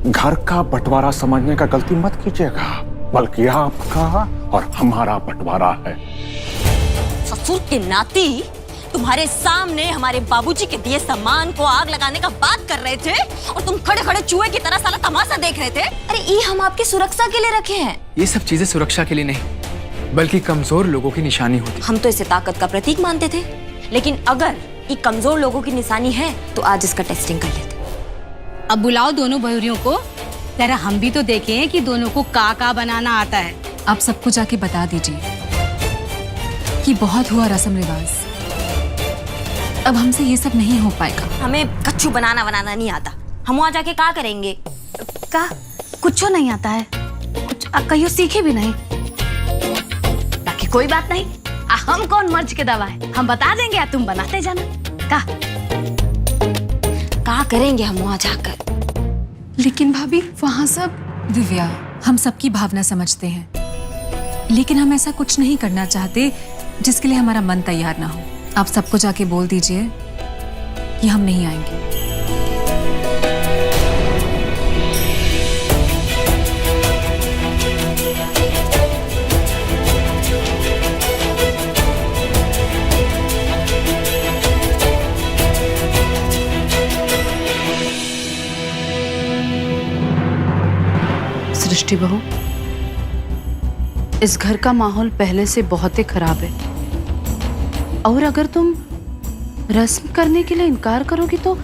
घर का बंटवारा समझने का गलती मत कीजिएगा, बल्कि आपका और हमारा बंटवारा है। ससुर के नाती तुम्हारे सामने हमारे बाबूजी के दिए सामान को आग लगाने का बात कर रहे थे और तुम खड़े खड़े चूहे की तरह साला तमाशा देख रहे थे। अरे ये हम आपकी सुरक्षा के लिए रखे हैं। ये सब चीजें सुरक्षा के लिए नहीं, बल्कि कमजोर लोगों की निशानी होती। हम तो इसे ताकत का प्रतीक मानते थे, लेकिन अगर ये कमजोर लोगों की निशानी है तो आज इसका टेस्टिंग कर लेते। अब बुलाओ दोनों बहुरियों को, जरा हम भी तो देखें कि दोनों को का बनाना आता है। आप सबको जाके बता दीजिए कि बहुत हुआ रस्म रिवाज, अब हमसे ये सब नहीं हो पाएगा। हमें कच्चू बनाना नहीं आता, हम वहाँ जाके क्या करेंगे? का कुछ नहीं आता है, कुछ कहियो सीखे भी नहीं। बाकी कोई बात नहीं, हम कौन मर्ज के दवा है, हम बता देंगे, तुम बनाते जाना। का करेंगे हम वहाँ जाकर? लेकिन भाभी वहाँ सब, दिव्या हम सबकी भावना समझते हैं, लेकिन हम ऐसा कुछ नहीं करना चाहते जिसके लिए हमारा मन तैयार ना हो। आप सबको जाके बोल दीजिए कि हम नहीं आएंगे। सृष्टि बहू, इस घर का माहौल पहले से बहुत ही खराब है, और अगर तुम रस्म करने के लिए इनकार करोगी तो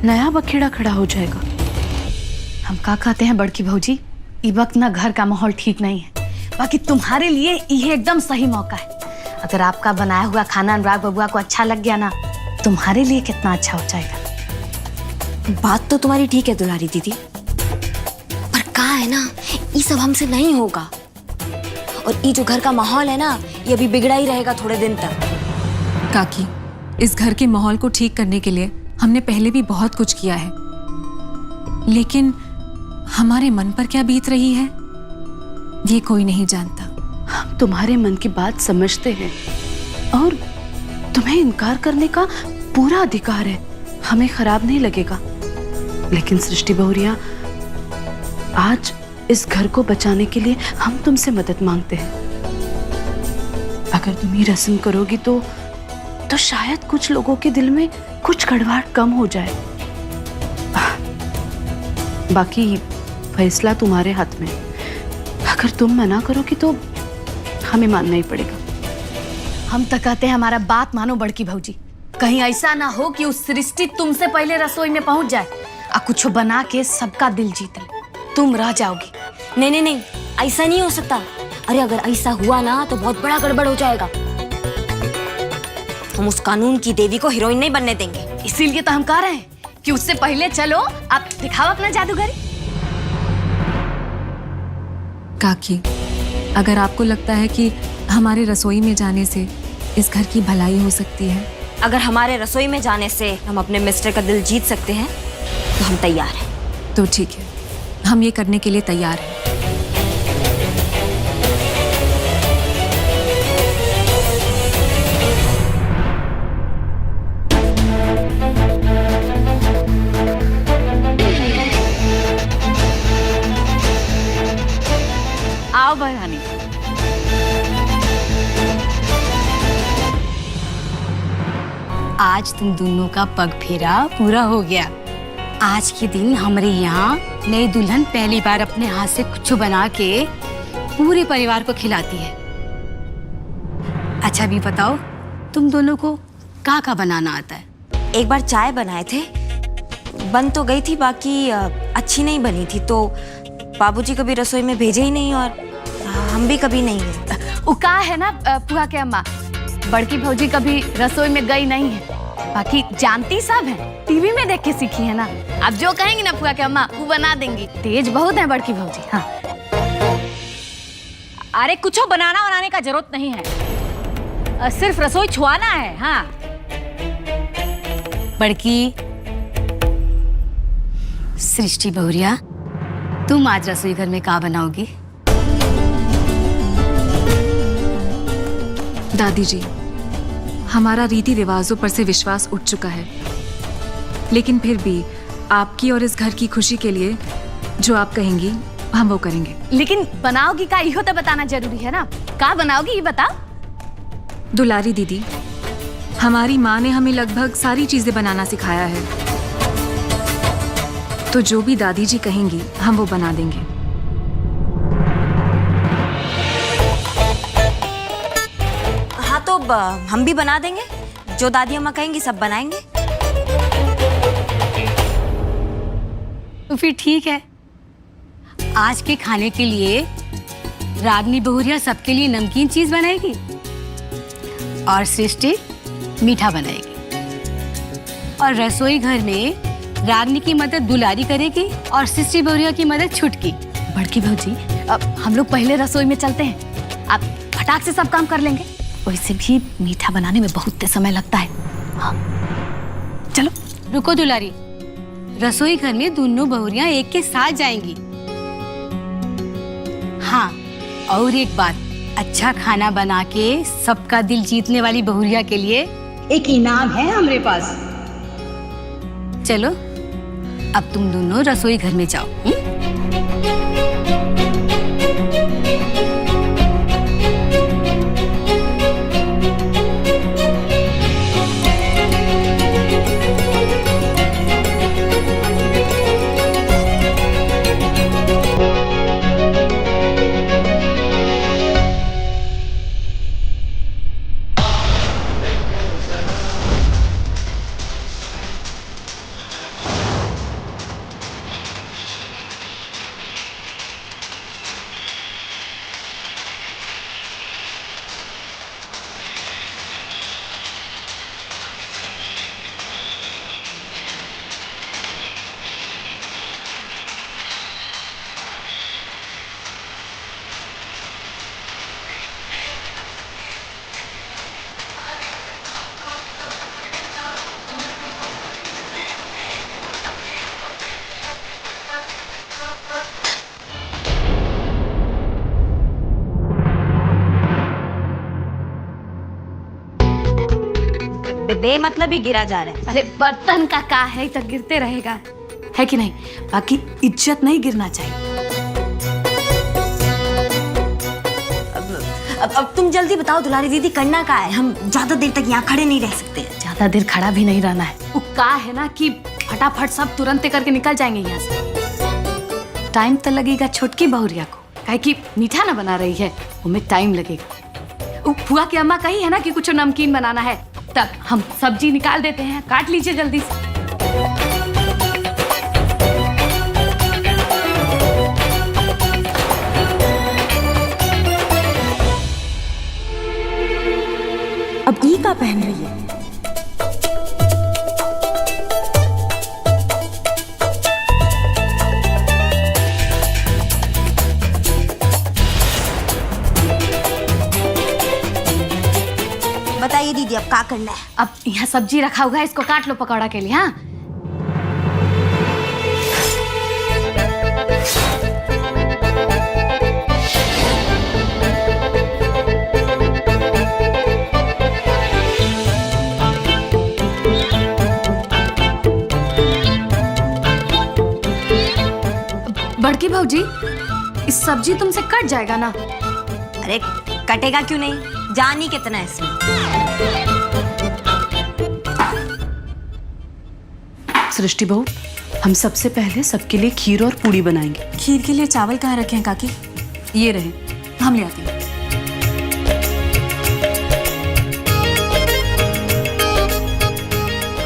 नया बखेड़ा खड़ा हो जाएगा। हम का कहते हैं बड़की भौजी, इस वक्त ना घर का माहौल ठीक नहीं है, बाकी तुम्हारे लिए ये एकदम सही मौका है। अगर आपका बनाया हुआ खाना अनुराग बबुआ को अच्छा लग गया ना, तुम्हारे लिए कितना अच्छा हो जाएगा। बात तो तुम्हारी ठीक है दुलारी दीदी, पर कहा है ना, ये सब हमसे नहीं होगा। और ये जो घर का माहौल है ना, ये अभी बिगड़ा ही रहेगा थोड़े दिन तक। काकी, इस घर के माहौल को ठीक करने के लिए हमने पहले भी बहुत कुछ किया है, लेकिन हमारे मन पर क्या बीत रही है ये कोई नहीं जानता। हम तुम्हारे मन की बात समझते हैं और तुम्हें इनकार करने का पूरा अधिकार है, हमें खराब नहीं लगेगा। लेकिन सृष्टि बहुरिया, आज इस घर को बचाने के लिए हम तुमसे मदद मांगते हैं। अगर तुम ये रस्म करोगी तो शायद कुछ लोगों के दिल में कुछ कड़वाहट कम हो जाए। बाकी फैसला तुम्हारे हाथ में, अगर तुम मना करोगी तो हमें मानना ही पड़ेगा। हम तो कहते हैं हमारा बात मानो बड़की भौजी, कहीं ऐसा ना हो कि उस सृष्टि तुमसे पहले रसोई में पहुंच जाए और कुछ बना के सबका दिल जीत ले, तुम रह जाओगी। नहीं, ऐसा नहीं हो सकता। अरे अगर ऐसा हुआ ना तो बहुत बड़ा गड़बड़ हो जाएगा। हम उस कानून की देवी को हीरोइन नहीं बनने देंगे। इसीलिए तो हम कह रहे हैं कि उससे पहले चलो, आप दिखाओ अपना जादूगरी। काकी, अगर आपको लगता है कि हमारे रसोई में जाने से इस घर की भलाई हो सकती है, अगर हमारे रसोई में जाने से हम अपने मिस्टर का दिल जीत सकते हैं, तो हम तैयार हैं। तो ठीक है, हम ये करने के लिए तैयार हैं। आओ बहरानी। आज तुम दोनों का पग फेरा पूरा हो गया। आज के दिन हमारे यहाँ नई दुल्हन पहली बार अपने हाथ से कुछ बना के पूरे परिवार को खिलाती है। अच्छा भी बताओ, तुम दोनों को का बनाना आता है? एक बार चाय बनाए थे, बन तो गई थी, बाकी अच्छी नहीं बनी थी, तो बाबूजी कभी रसोई में भेजे ही नहीं और हम भी कभी नहीं गए। उका है ना पुआ के अम्मा, बड़की भौजी कभी रसोई में गई नहीं है, बाकी जानती सब है, टीवी में देख के सीखी है ना। अब जो कहेंगी ना पुआ के अम्मा वो बना देंगी, तेज बहुत है बड़की भौजी। हाँ, अरे कुछ बनाने का जरूरत नहीं है, सिर्फ रसोई छुआना है। हाँ बड़की सृष्टि बहुरिया, तुम आज रसोई घर में क्या बनाओगी? दादी जी, हमारा रीति रिवाजों पर से विश्वास उठ चुका है, लेकिन फिर भी आपकी और इस घर की खुशी के लिए जो आप कहेंगी हम वो करेंगे। लेकिन बनाओगी का इहो तो बताना जरूरी है ना। का बनाओगी ये बताओ। दुलारी दीदी, हमारी माँ ने हमें लगभग सारी चीजें बनाना सिखाया है, तो जो भी दादी जी कहेंगी हम वो बना देंगे। हाँ तो हम भी बना देंगे, जो दादी अम्मा कहेंगी सब बनाएंगे। तो फिर ठीक है, आज के खाने के लिए रागनी बहुरिया सबके लिए नमकीन चीज बनाएगी और सृष्टि मीठा बनाएगी, और रसोई घर में रागनी की मदद दुलारी करेगी और सृष्टि बहुरिया की मदद छुटकी। बड़की भौजी, अब हम लोग पहले रसोई में चलते हैं, आप फटाक से सब काम कर लेंगे। वैसे भी मीठा बनाने में बहुत समय लगता है। हाँ चलो। रुको दुलारी, रसोई घर में दोनों बहुरियां एक के साथ जाएंगी। हाँ, और एक बात, अच्छा खाना बना के सबका दिल जीतने वाली बहुरिया के लिए एक इनाम है हमारे पास। चलो अब तुम दोनों रसोई घर में जाओ। बे मतलब ही गिरा जा रहा है। अरे बर्तन का है तो गिरते रहेगा, है कि नहीं। बाकी इज्जत नहीं गिरना चाहिए। अब तुम जल्दी बताओ दुलारी दीदी, करना क्या है? हम ज्यादा देर तक यहाँ खड़े नहीं रह सकते। ज्यादा देर खड़ा भी नहीं रहना है। वो का है ना कि फटाफट सब तुरंत करके निकल जाएंगे यहाँ से। टाइम तो लगेगा छोटकी बहुरिया को, काहे कि मीठा ना बना रही है, उनमें टाइम लगेगा। फुआ की अम्मा कही है ना कि कुछ नमकीन बनाना है, तब हम सब्जी निकाल देते हैं। काट लीजिए जल्दी से। अब ई का पहन रही है? बताइए दीदी, अब क्या करना है? अब यहाँ सब्जी रखा हुआ है, इसको काट लो पकौड़ा के लिए। हाँ बड़की भौजी, इस सब्जी तुमसे कट जाएगा ना? अरे कटेगा क्यों नहीं, जान ही कितना है इसमें। सृष्टि बहू, हम सबसे पहले सबके लिए खीर और पूड़ी बनाएंगे। खीर के लिए चावल कहाँ रखे हैं काकी? ये रहे, हम ले आते हैं।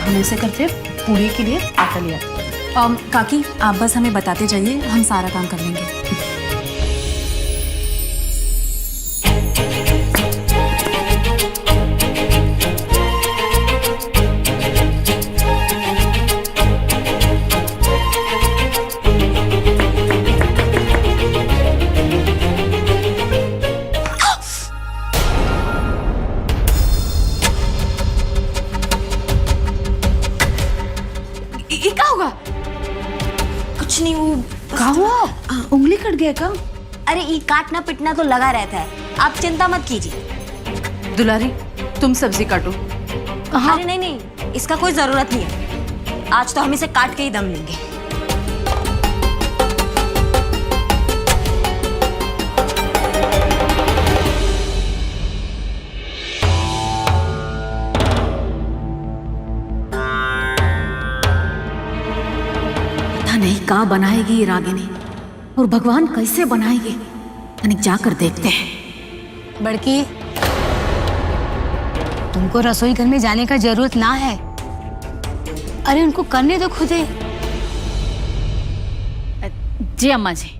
हम ऐसे करते हैं, पूड़ी के लिए आटा ले आते हैं। काकी आप बस हमें बताते जाइए, हम सारा काम कर लेंगे। क्या होगा? कुछ नहीं, वो क्या हुआ? उंगली कट गया क्या? अरे ये काटना पिटना तो लगा रहता है, आप चिंता मत कीजिए। दुलारी, तुम सब्जी काटो। अरे नहीं नहीं, इसका कोई जरूरत नहीं है। आज तो हम इसे काट के ही दम लेंगे। क्या बनाएगी ये रागिनी और भगवान कैसे बनाएगी, तनिक जाकर देखते हैं। बड़की, तुमको रसोई घर में जाने का जरूरत ना है। अरे उनको करने दो खुदे। जी अम्मा जी।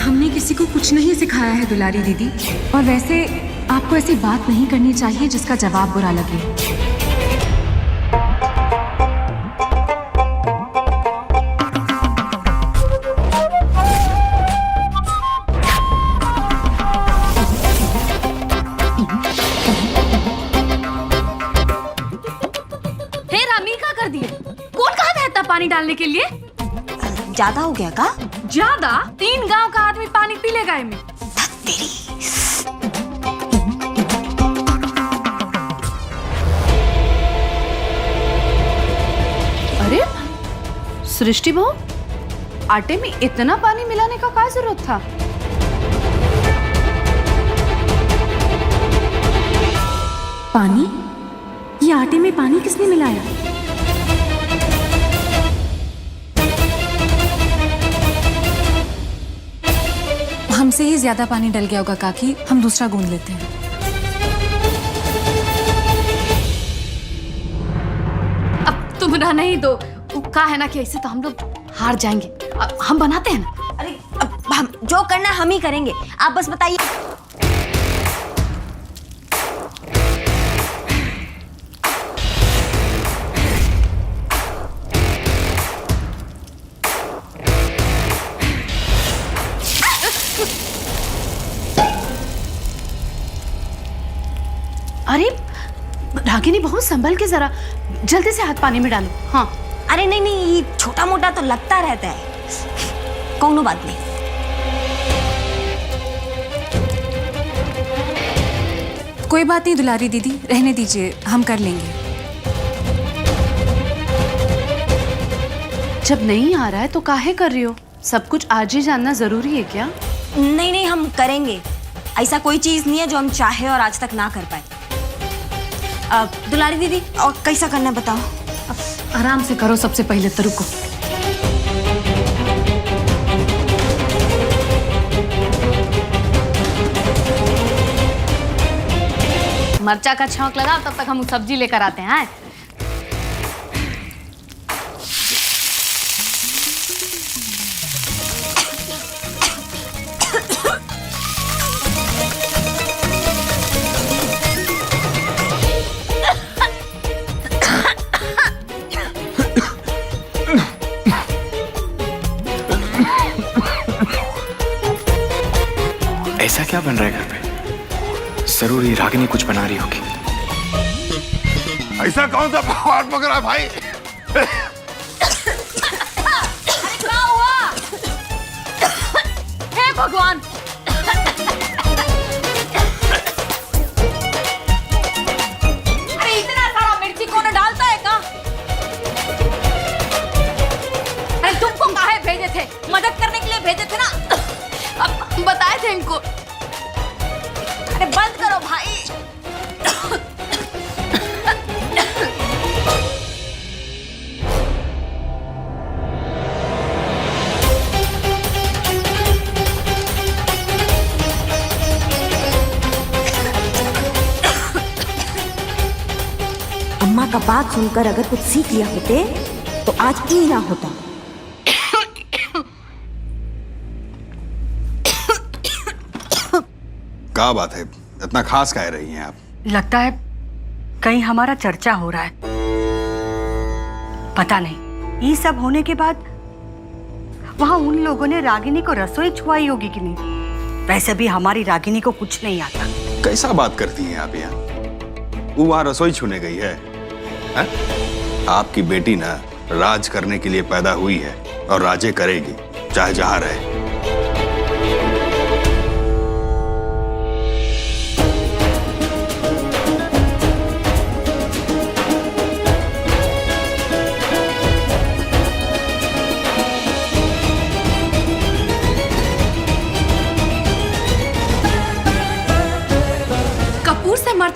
हमने किसी को कुछ नहीं सिखाया है दुलारी दीदी, और वैसे आपको ऐसी बात नहीं करनी चाहिए जिसका जवाब बुरा लगे। हे रामी, क्या कर दिए? कौन कहा था इतना पानी डालने के लिए? ज्यादा हो गया का? ज्यादा? 3 गांव का आदमी पानी पी लेगा इनमें। अरे सृष्टि बहू, आटे में इतना पानी मिलाने का क्या जरूरत था? पानी? ये आटे में पानी किसने मिलाया? हमसे ही ज्यादा पानी डल गया होगा काकी, हम दूसरा गूंद लेते हैं। अब तुम रहने ही दो। कहा है ना कि ऐसे तो हम लोग हार जाएंगे। हम बनाते हैं ना। अरे अब हम जो करना है हम ही करेंगे, आप बस बताइए। अरे रागिनी बहुत संभल के, जरा जल्दी से हाथ पानी में डालो। हाँ। अरे नहीं नहीं, ये छोटा मोटा तो लगता रहता है, कौनो बात नहीं। कोई बात नहीं दुलारी दीदी, रहने दीजिए, हम कर लेंगे। जब नहीं आ रहा है तो काहे कर रही हो? सब कुछ आज ही जानना जरूरी है क्या? नहीं नहीं, हम करेंगे। ऐसा कोई चीज नहीं है जो हम चाहे और आज तक ना कर पाए। दुलारी दीदी, और कैसा करना है बताओ। आराम से करो, सबसे पहले तो रुको। मरचा का छौंक लगा, तब तक हम सब्जी लेकर आते हैं। ऐसा क्या बन रहा है घर पे? जरूर ये रागिनी कुछ बना रही होगी। ऐसा कौन सा पकवान पक रहा है भाई? क्या हुआ? हे भगवान! अरे इतना सारा मिर्ची कौन डालता है का? अरे तुमको काहे भेजे थे? मदद करने के लिए भेजे थे ना? अब बताए थे इनको। अरे बंद करो भाई। अम्मा का बात सुनकर अगर कुछ सीख लिया होते तो आज ही ना होता। क्या बात है, इतना खास कह रही हैं आप? लगता है कहीं हमारा चर्चा हो रहा है। पता नहीं ये सब होने के बाद वहां उन लोगों ने रागिनी को रसोई छुआई होगी कि नहीं। वैसे भी हमारी रागिनी को कुछ नहीं आता। कैसा बात करती हैं आप यहाँ? वो वहाँ रसोई छूने गई है? आपकी बेटी ना राज करने के लिए पैदा हुई है और राजे करेगी, चाहे जहाँ रहे।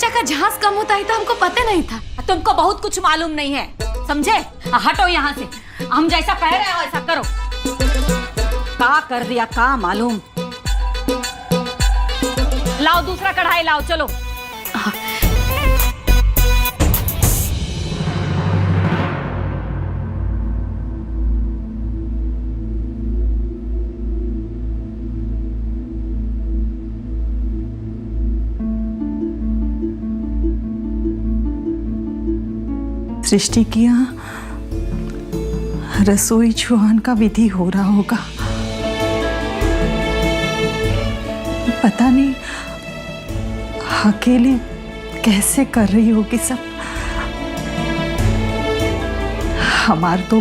खर्चा का जहाज कम होता है तो हमको पता नहीं था। तुमको बहुत कुछ मालूम नहीं है, समझे? हटो यहाँ से, हम जैसा कह रहे हो ऐसा करो। का कर दिया का मालूम। लाओ दूसरा कढ़ाई लाओ, चलो। सृष्टि की यहाँ रसोई छुआन का विधि हो रहा होगा। पता नहीं अकेली कैसे कर रही होगी सब। हमार तो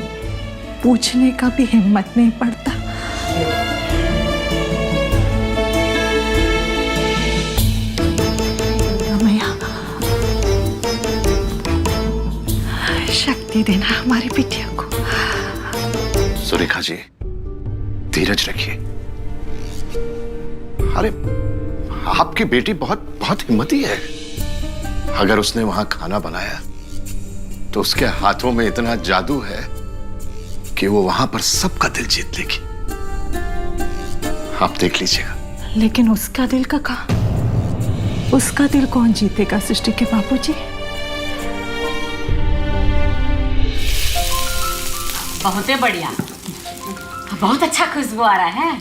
पूछने का भी हिम्मत नहीं पड़ता। शक्ति देना हमारी बिटिया को। सुरेखा जी, धीरज रखिए। अरे आपकी बेटी बहुत बहुत हिम्मती है। अगर उसने वहां खाना बनाया तो उसके हाथों में इतना जादू है कि वो वहां पर सबका दिल जीत लेगी। आप देख लीजिएगा। लेकिन उसका दिल का कहाँ? उसका दिल कौन जीतेगा सृष्टि के बाबूजी? बहुत ही बढ़िया, बहुत अच्छा खुशबू आ रहा है।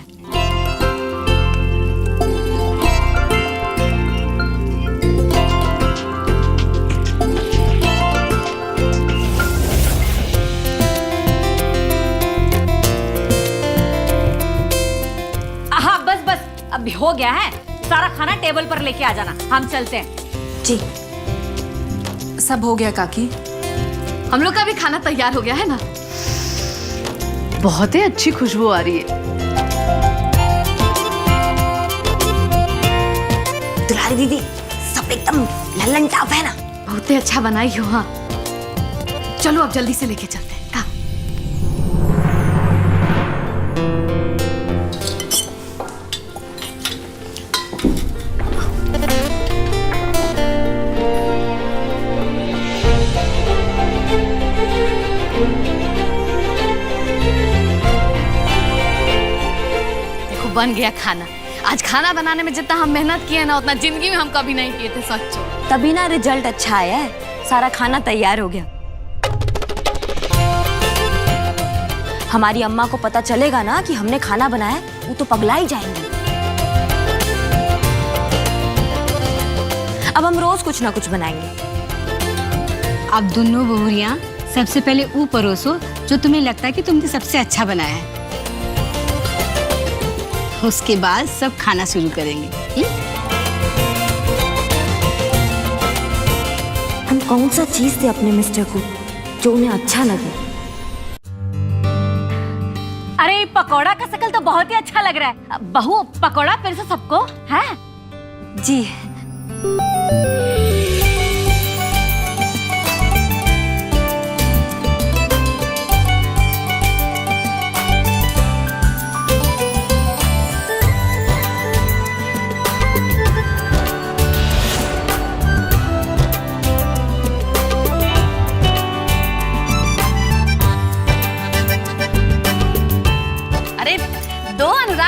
हाँ बस बस, अभी हो गया है। सारा खाना टेबल पर लेके आ जाना, हम चलते हैं। जी सब हो गया काकी। हम लोग का भी खाना तैयार हो गया है ना। बहुत ही अच्छी खुशबू आ रही है। दुलारी दीदी, सब एकदम लल्लन टाप है ना। बहुत ही अच्छा बनाई हो। हाँ चलो अब जल्दी से लेके चलते हैं। हाँ। बन गया खाना। आज खाना बनाने में जितना हम मेहनत किए ना उतना जिंदगी में हम कभी नहीं किए थे, सच। तभी ना रिजल्ट अच्छा आया है। सारा खाना तैयार हो गया। हमारी अम्मा को पता चलेगा ना कि हमने खाना बनाया, वो तो पगला ही जाएंगी। अब हम रोज कुछ ना कुछ बनाएंगे। अब दोनों बहुरियां सबसे पहले वो परोसो जो तुम्हें लगता है कि तुमने सबसे अच्छा बनाया है। उसके बाद सब खाना शुरू करेंगे। हम कौन सा चीज दे अपने मिस्टर को जो उन्हें अच्छा लगे। अरे पकौड़ा का शकल तो बहुत ही अच्छा लग रहा है। बहू पकौड़ा फिर से सबको है। जी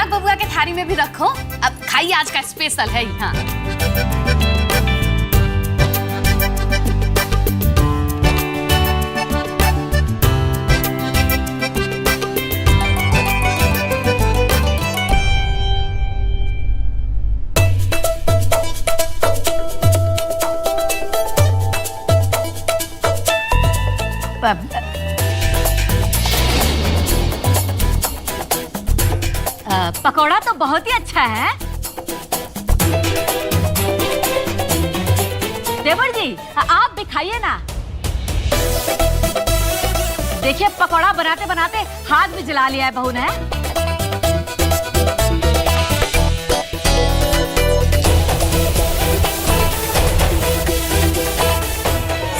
बबुआ के थाली में भी रखो। अब खाइए, आज का स्पेशल है यहाँ। पकौड़ा तो बहुत ही अच्छा है। देवर जी आप भी खाइए ना। देखिए पकौड़ा बनाते बनाते हाथ भी जला लिया है बहू ने।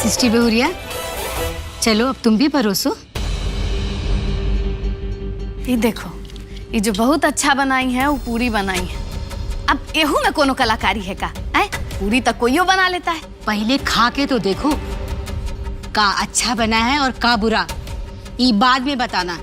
सृष्टि बहुरिया, चलो अब तुम भी परोसो। ये देखो, ये जो बहुत अच्छा बनाई है वो पूरी बनाई है। अब एहू में कोनो कलाकारी है का? पूरी तक कोईयो बना लेता है। पहले खा के तो देखो का अच्छा बना है और का बुरा, ये बाद में बताना।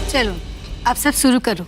चलो अब सब शुरू करो।